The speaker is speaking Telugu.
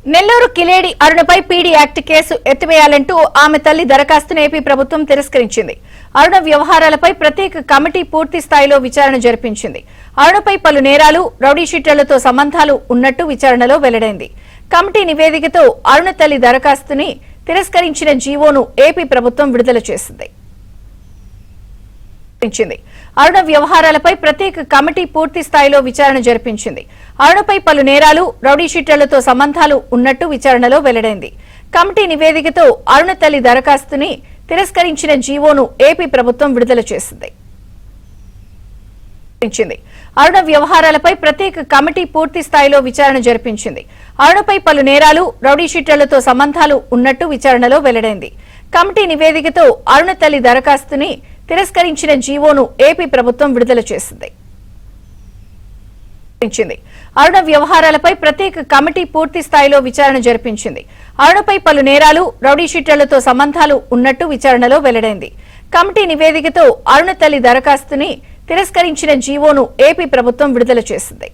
నెల్లూరు కిలేడి అరుణపై పీడీ యాక్ట్ కేసు ఎత్తివేయాలంటూ ఆమె తల్లి దరఖాస్తును ఏపీ ప్రభుత్వం తిరస్కరించింది. అరుణ వ్యవహారాలపై ప్రత్యేక కమిటీ పూర్తి స్థాయిలో విచారణ జరిపించింది. అరుణపై పలు నేరాలు, రౌడీషీటర్లతో సంబంధాలు ఉన్నట్టు విచారణలో వెల్లడైంది. కమిటీ నివేదికతో అరుణ తల్లి దరఖాస్తుని తిరస్కరించిన జీవోను ఏపీ ప్రభుత్వం విడుదల చేసింది. అరుణ వ్యవహారాలపై ప్రత్యేక కమిటీ పూర్తి స్థాయిలో విచారణ జరిపించింది. అరుణపై పలు నేరాలు, రౌడీషీటర్లతో సంబంధాలు ఉన్నట్టు విచారణలో వెల్లడైంది. కమిటీ నివేదికతో అరుణ తల్లి దరఖాస్తుని తిరస్కరించిన జీవోను ఏపీ ప్రభుత్వం విడుదల చేసింది. అరుణ వ్యవహారాలపై ప్రత్యేక కమిటీ పూర్తి స్థాయిలో విచారణ జరిపించింది. అరుణపై పలు నేరాలు, రౌడీషీటర్లతో సంబంధాలు ఉన్నట్టు విచారణలో వెల్లడైంది. కమిటీ నివేదికతో అరుణ తల్లి దరఖాస్తుని తిరస్కరించిన జీవోను ఏపీ ప్రభుత్వం విడుదల చేసింది. అరుణ వ్యవహారాలపై ప్రత్యేక కమిటీ పూర్తి స్థాయిలో విచారణ జరిపించింది. అరుణపై పలు నేరాలు, రౌడీషీటర్లతో సంబంధాలు ఉన్నట్టు విచారణలో వెల్లడైంది. కమిటీ నివేదికతో అరుణ తల్లి దరఖాస్తుని తిరస్కరించిన జీవోను ఏపీ ప్రభుత్వం విడుదల చేసింది.